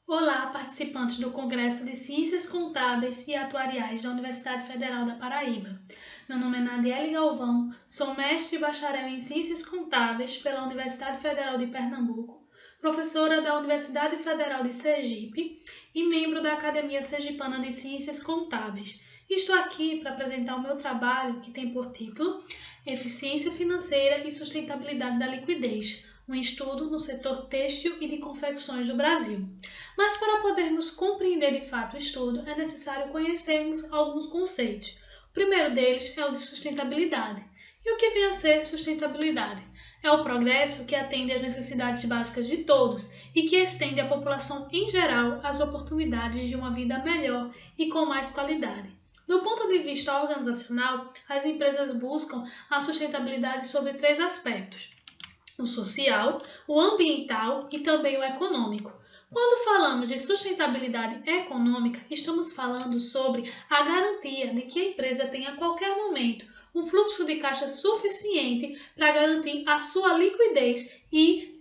Olá, participantes do Congresso de Ciências Contábeis e Atuariais da Universidade Federal da Paraíba. Meu nome é Nadiele Galvão, sou mestre e bacharel em Ciências Contábeis pela Universidade Federal de Pernambuco, professora da Universidade Federal de Sergipe e membro da Academia Sergipana de Ciências Contábeis. Estou aqui para apresentar o meu trabalho, que tem por título Eficiência Financeira e Sustentabilidade da Liquidez, um estudo no setor têxtil e de confecções do Brasil. Mas para podermos compreender de fato o estudo, é necessário conhecermos alguns conceitos. O primeiro deles é o de sustentabilidade. E o que vem a ser sustentabilidade? É o progresso que atende às necessidades básicas de todos e que estende à população em geral as oportunidades de uma vida melhor e com mais qualidade. Do ponto de vista organizacional, as empresas buscam a sustentabilidade sobre 3 aspectos: o social, o ambiental e também o econômico. Quando falamos de sustentabilidade econômica, estamos falando sobre a garantia de que a empresa tenha a qualquer momento um fluxo de caixa suficiente para garantir a sua liquidez e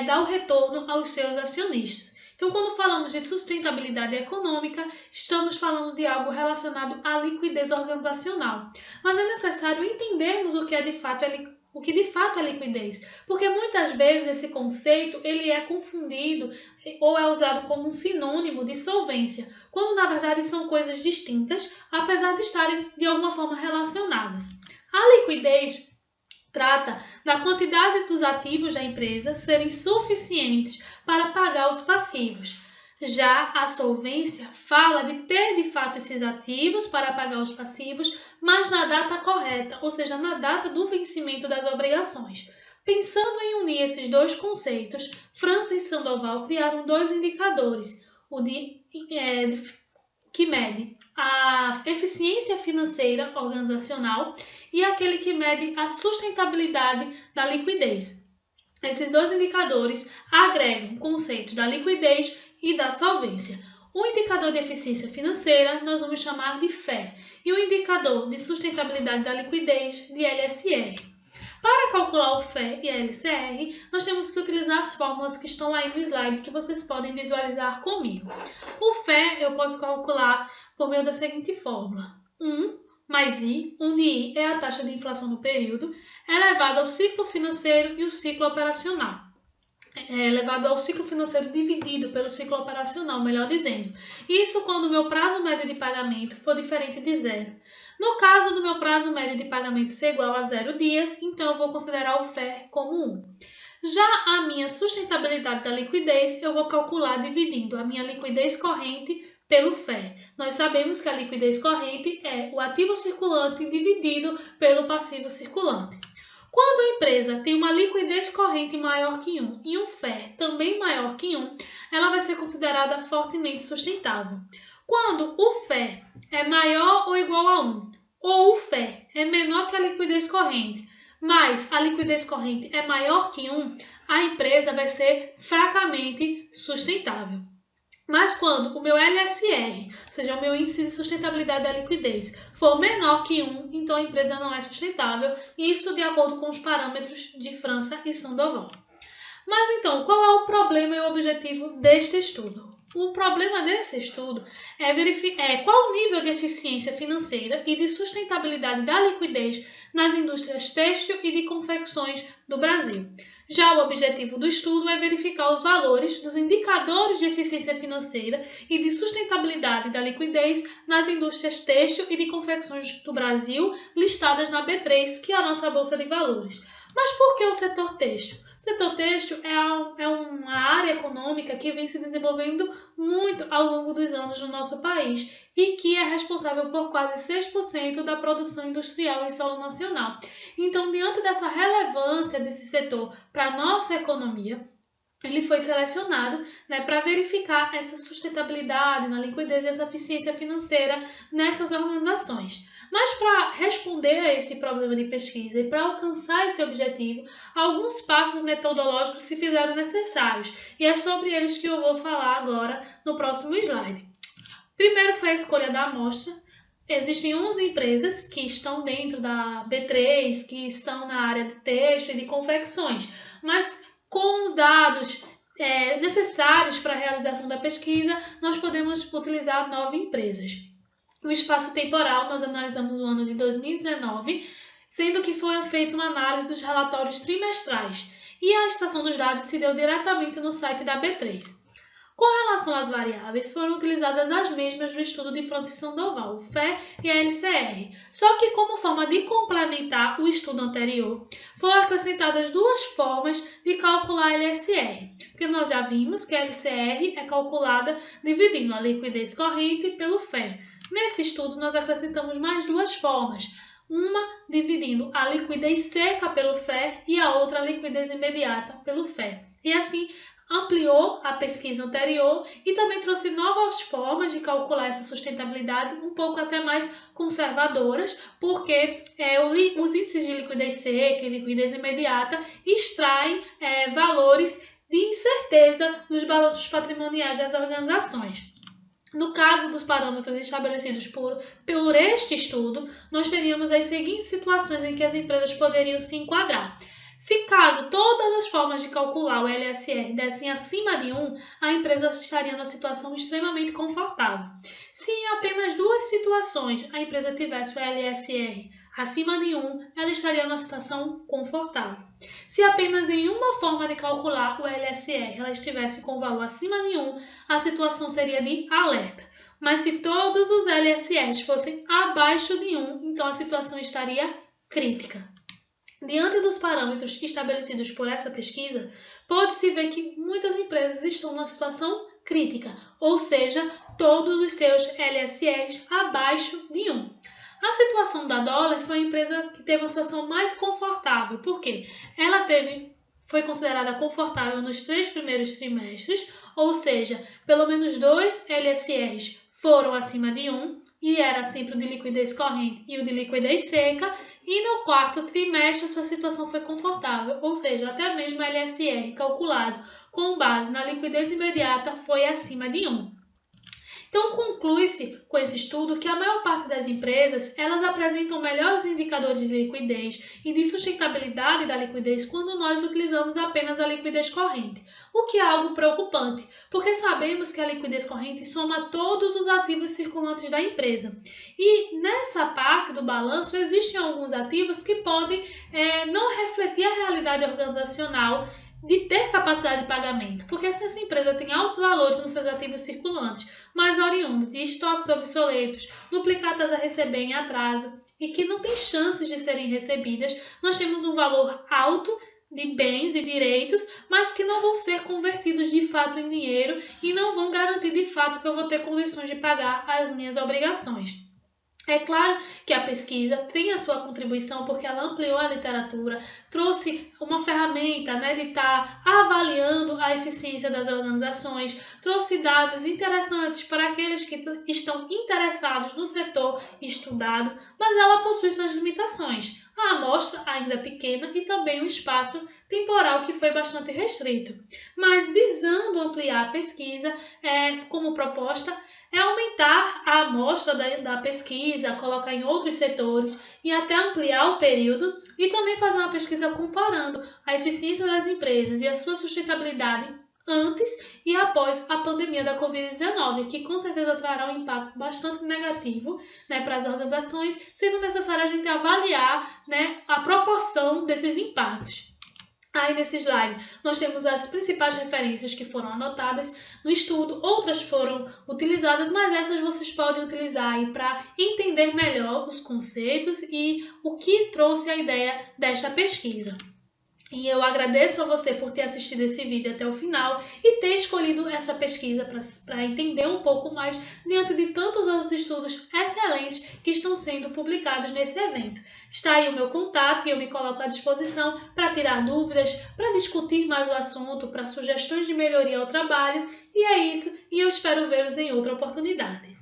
dar o retorno aos seus acionistas. Então, quando falamos de sustentabilidade econômica, estamos falando de algo relacionado à liquidez organizacional. Mas é necessário entendermos o que de fato é liquidez, porque muitas vezes esse conceito ele é confundido ou é usado como um sinônimo de solvência, quando na verdade são coisas distintas, apesar de estarem de alguma forma relacionadas. A liquidez trata da quantidade dos ativos da empresa serem suficientes para pagar os passivos. Já a solvência fala de ter de fato esses ativos para pagar os passivos, mas na data correta, ou seja, na data do vencimento das obrigações. Pensando em unir esses dois conceitos, França e Sandoval criaram 2 indicadores, que mede a eficiência financeira organizacional e aquele que mede a sustentabilidade da liquidez. Esses 2 indicadores agregam conceitos da liquidez e da solvência. O indicador de eficiência financeira nós vamos chamar de FE e o indicador de sustentabilidade da liquidez de LSR. Para calcular o FE e a LCR, nós temos que utilizar as fórmulas que estão aí no slide que vocês podem visualizar comigo. O FE eu posso calcular por meio da seguinte fórmula: 1 mais I, onde I é a taxa de inflação no período, elevado ao ciclo financeiro e o ciclo operacional. Elevado ao ciclo financeiro dividido pelo ciclo operacional, melhor dizendo. Isso quando o meu prazo médio de pagamento for diferente de 0. No caso do meu prazo médio de pagamento ser igual a 0 dias, então eu vou considerar o FE como 1. Já a minha sustentabilidade da liquidez, eu vou calcular dividindo a minha liquidez corrente pelo FE. Nós sabemos que a liquidez corrente é o ativo circulante dividido pelo passivo circulante. Quando a empresa tem uma liquidez corrente maior que 1 e um FE também maior que 1, ela vai ser considerada fortemente sustentável. Quando o FE é maior ou igual a 1, ou o FE é menor que a liquidez corrente, mas a liquidez corrente é maior que 1, a empresa vai ser fracamente sustentável. Mas quando o meu LSR, ou seja, o meu índice de sustentabilidade da liquidez, for menor que 1, então a empresa não é sustentável, isso de acordo com os parâmetros de França e Sandoval. Mas então, qual é o problema e o objetivo deste estudo? O problema desse estudo é verificar qual o nível de eficiência financeira e de sustentabilidade da liquidez nas indústrias têxtil e de confecções do Brasil. Já o objetivo do estudo é verificar os valores dos indicadores de eficiência financeira e de sustentabilidade da liquidez nas indústrias têxtil e de confecções do Brasil listadas na B3, que é a nossa Bolsa de Valores. Mas por que o setor têxtil? O setor têxtil é uma área econômica que vem se desenvolvendo muito ao longo dos anos no nosso país e que é responsável por quase 6% da produção industrial em solo nacional. Então, diante dessa relevância desse setor para a nossa economia, ele foi selecionado para verificar essa sustentabilidade na liquidez e essa eficiência financeira nessas organizações. Mas para responder a esse problema de pesquisa e para alcançar esse objetivo, alguns passos metodológicos se fizeram necessários e é sobre eles que eu vou falar agora no próximo slide. Primeiro foi a escolha da amostra. Existem 11 empresas que estão dentro da B3, que estão na área de têxtil e de confecções, mas com os dados necessários para a realização da pesquisa, nós podemos utilizar 9 empresas. No espaço temporal, nós analisamos o ano de 2019, sendo que foi feita uma análise dos relatórios trimestrais e a extração dos dados se deu diretamente no site da B3. Com relação às variáveis, foram utilizadas as mesmas do estudo de Francis Sandoval, o FE e a LCR, só que como forma de complementar o estudo anterior, foram acrescentadas 2 formas de calcular a LSR, porque nós já vimos que a LCR é calculada dividindo a liquidez corrente pelo FE. Nesse estudo, nós acrescentamos mais 2 formas, uma dividindo a liquidez seca pelo FE e a outra a liquidez imediata pelo FE. E assim, ampliou a pesquisa anterior e também trouxe novas formas de calcular essa sustentabilidade, um pouco até mais conservadoras, porque os índices de liquidez seca e liquidez imediata extraem valores de incerteza dos balanços patrimoniais das organizações. No caso dos parâmetros estabelecidos por este estudo, nós teríamos as seguintes situações em que as empresas poderiam se enquadrar. Se caso todas as formas de calcular o LSR dessem acima de 1, a empresa estaria numa situação extremamente confortável. Se em apenas 2 situações a empresa tivesse o LSR acima de 1, ela estaria numa situação confortável. Se apenas em uma forma de calcular o LSR ela estivesse com o valor acima de 1, a situação seria de alerta. Mas se todos os LSRs fossem abaixo de 1, então a situação estaria crítica. Diante dos parâmetros estabelecidos por essa pesquisa, pode-se ver que muitas empresas estão numa situação crítica, ou seja, todos os seus LSRs abaixo de 1. A situação da Dollar foi a empresa que teve uma situação mais confortável, porque ela foi considerada confortável nos 3 primeiros trimestres, ou seja, pelo menos 2 LSRs foram acima de 1, e era sempre o de liquidez corrente e o de liquidez seca, e no 4º trimestre a sua situação foi confortável, ou seja, até mesmo o LSR calculado com base na liquidez imediata foi acima de 1. Então, conclui-se com esse estudo que a maior parte das empresas elas apresentam melhores indicadores de liquidez e de sustentabilidade da liquidez quando nós utilizamos apenas a liquidez corrente, o que é algo preocupante, porque sabemos que a liquidez corrente soma todos os ativos circulantes da empresa. E nessa parte do balanço existem alguns ativos que podem não refletir a realidade organizacional de ter capacidade de pagamento, porque se essa empresa tem altos valores nos seus ativos circulantes, mas oriundos de estoques obsoletos, duplicatas a receber em atraso e que não tem chances de serem recebidas, nós temos um valor alto de bens e direitos, mas que não vão ser convertidos de fato em dinheiro e não vão garantir de fato que eu vou ter condições de pagar as minhas obrigações. É claro que a pesquisa tem a sua contribuição porque ela ampliou a literatura, trouxe uma ferramenta de estar avaliando a eficiência das organizações, trouxe dados interessantes para aqueles que estão interessados no setor estudado, mas ela possui suas limitações. A amostra ainda é pequena e também o espaço temporal que foi bastante restrito. Mas visando ampliar a pesquisa, como proposta, é aumentar a amostra da pesquisa, colocar em outros setores e até ampliar o período e também fazer uma pesquisa comparando a eficiência das empresas e a sua sustentabilidade antes e após a pandemia da Covid-19, que com certeza trará um impacto bastante negativo para as organizações, sendo necessário a gente avaliar a proporção desses impactos. Aí nesse slide nós temos as principais referências que foram anotadas no estudo, outras foram utilizadas, mas essas vocês podem utilizar aí para entender melhor os conceitos e o que trouxe a ideia desta pesquisa. E eu agradeço a você por ter assistido esse vídeo até o final e ter escolhido essa pesquisa para entender um pouco mais diante de tantos outros estudos excelentes que estão sendo publicados nesse evento. Está aí o meu contato e eu me coloco à disposição para tirar dúvidas, para discutir mais o assunto, para sugestões de melhoria ao trabalho. E é isso, e eu espero vê-los em outra oportunidade.